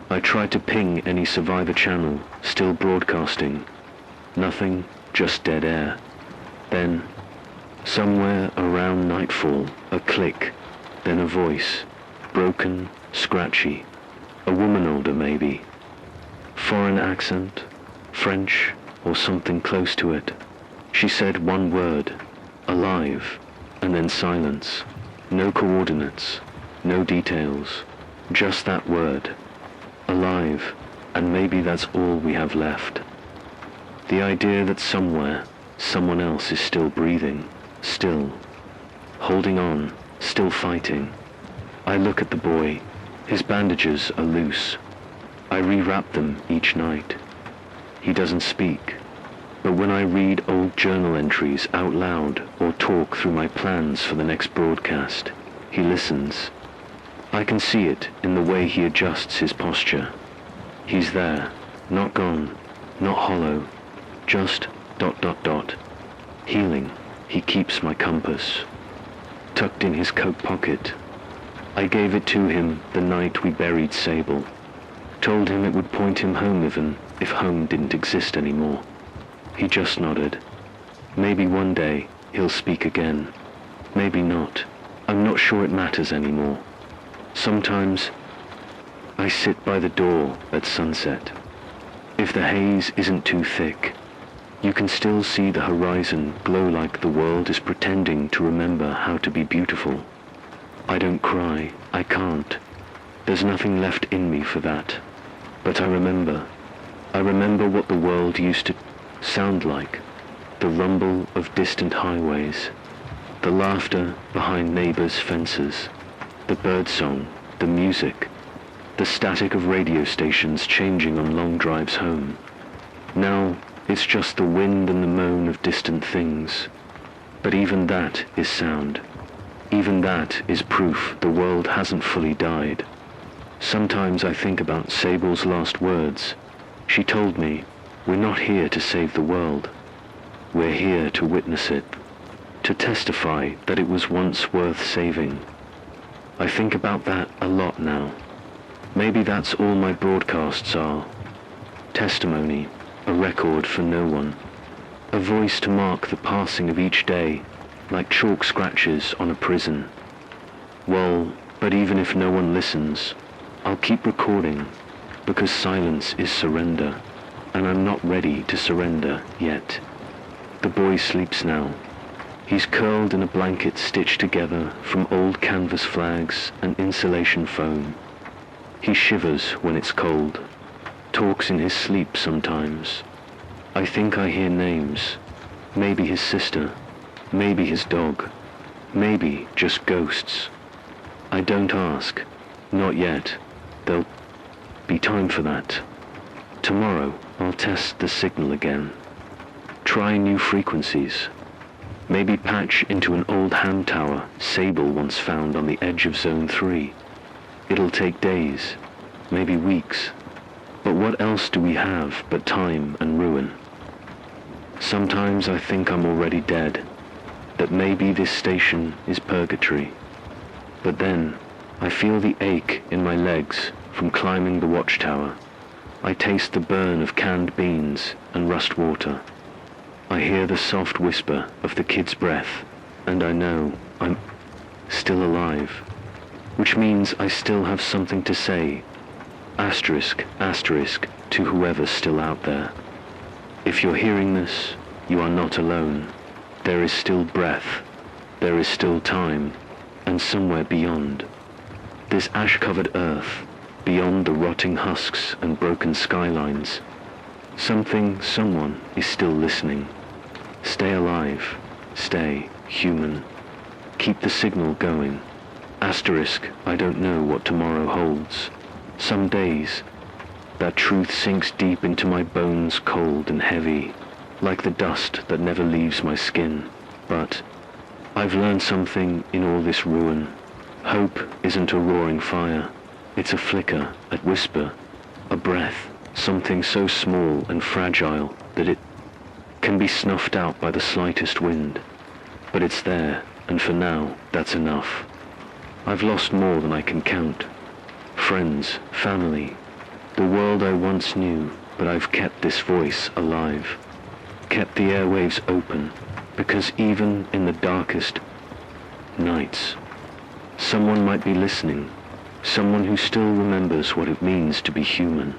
I tried to ping any survivor channel, still broadcasting. Nothing, just dead air. Then, somewhere around nightfall, a click, then a voice, broken, scratchy. A woman older maybe. Foreign accent, French, or something close to it. She said one word, alive, and then silence. No coordinates, no details, just that word, alive, and maybe that's all we have left. The idea that somewhere, someone else is still breathing, still, holding on, still fighting. I look at the boy, his bandages are loose. I rewrap them each night. He doesn't speak, but when I read old journal entries out loud or talk through my plans for the next broadcast, he listens. I can see it in the way he adjusts his posture. He's there, not gone, not hollow, just ... Healing, he keeps my compass. Tucked in his coat pocket. I gave it to him the night we buried Sable. Told him it would point him home even if home didn't exist anymore. He just nodded. Maybe one day he'll speak again. Maybe not. I'm not sure it matters anymore. Sometimes I sit by the door at sunset. If the haze isn't too thick, you can still see the horizon glow like the world is pretending to remember how to be beautiful. I don't cry, I can't. There's nothing left in me for that. But I remember what the world used to sound like. The rumble of distant highways, the laughter behind neighbors' fences, the birdsong, the music, the static of radio stations changing on long drives home. Now it's just the wind and the moan of distant things. But even that is sound. Even that is proof the world hasn't fully died. Sometimes I think about Sable's last words. She told me, we're not here to save the world. We're here to witness it, to testify that it was once worth saving. I think about that a lot now. Maybe that's all my broadcasts are. Testimony, a record for no one. A voice to mark the passing of each day, like chalk scratches on a prison. Well, but even if no one listens, I'll keep recording, because silence is surrender, and I'm not ready to surrender yet. The boy sleeps now. He's curled in a blanket stitched together from old canvas flags and insulation foam. He shivers when it's cold, talks in his sleep sometimes. I think I hear names. Maybe his sister, maybe his dog, maybe just ghosts. I don't ask, not yet. There'll be time for that. Tomorrow, I'll test the signal again. Try new frequencies. Maybe patch into an old ham tower Sable once found on the edge of Zone 3. It'll take days, maybe weeks. But what else do we have but time and ruin? Sometimes I think I'm already dead, that maybe this station is purgatory. But then, I feel the ache in my legs from climbing the watchtower. I taste the burn of canned beans and rust water. I hear the soft whisper of the kid's breath, and I know I'm still alive, which means I still have something to say. Asterisk, asterisk, to whoever's still out there. If you're hearing this, you are not alone. There is still breath, there is still time, and somewhere beyond. This ash-covered earth, beyond the rotting husks and broken skylines, someone is still listening. Stay alive, stay human. Keep the signal going. Asterisk, I don't know what tomorrow holds. Some days, that truth sinks deep into my bones, cold and heavy, like the dust that never leaves my skin. But I've learned something in all this ruin. Hope isn't a roaring fire. It's a flicker, a whisper, a breath, something so small and fragile that it can be snuffed out by the slightest wind. But it's there, and for now, that's enough. I've lost more than I can count. Friends, family, the world I once knew, but I've kept this voice alive. Kept the airwaves open, because even in the darkest nights, someone might be listening, someone who still remembers what it means to be human.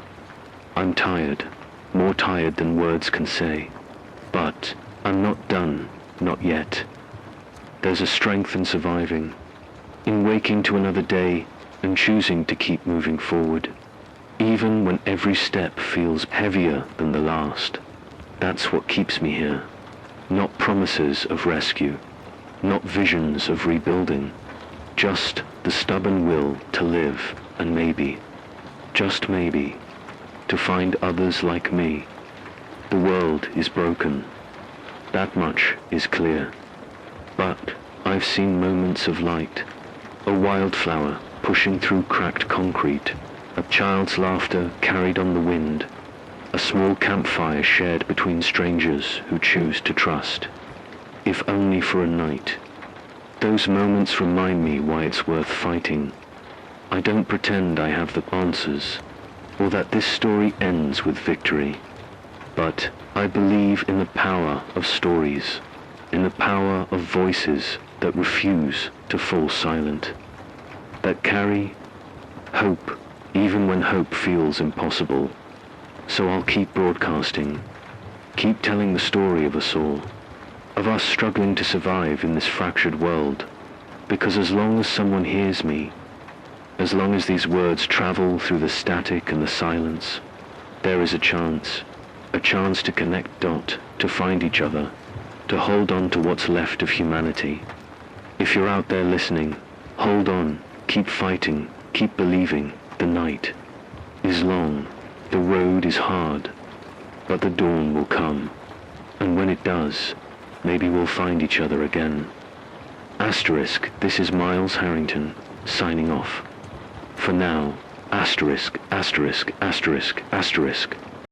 I'm tired, more tired than words can say, but I'm not done, not yet. There's a strength in surviving, in waking to another day and choosing to keep moving forward, even when every step feels heavier than the last. That's what keeps me here. Not promises of rescue, not visions of rebuilding, just the stubborn will to live and maybe, just maybe, to find others like me. The world is broken. That much is clear. But I've seen moments of light. A wildflower pushing through cracked concrete, a child's laughter carried on the wind, a small campfire shared between strangers who choose to trust, if only for a night. Those moments remind me why it's worth fighting. I don't pretend I have the answers, or that this story ends with victory, but I believe in the power of stories, in the power of voices that refuse to fall silent, that carry hope even when hope feels impossible. So I'll keep broadcasting, keep telling the story of us all, of us struggling to survive in this fractured world, because as long as someone hears me, as long as these words travel through the static and the silence, there is a chance to connect dot, to find each other, to hold on to what's left of humanity. If you're out there listening, hold on, keep fighting, keep believing. The night is long, the road is hard, but the dawn will come, and when it does, maybe we'll find each other again. Asterisk, this is Miles Harrington, signing off. For now, asterisk, asterisk, asterisk, asterisk.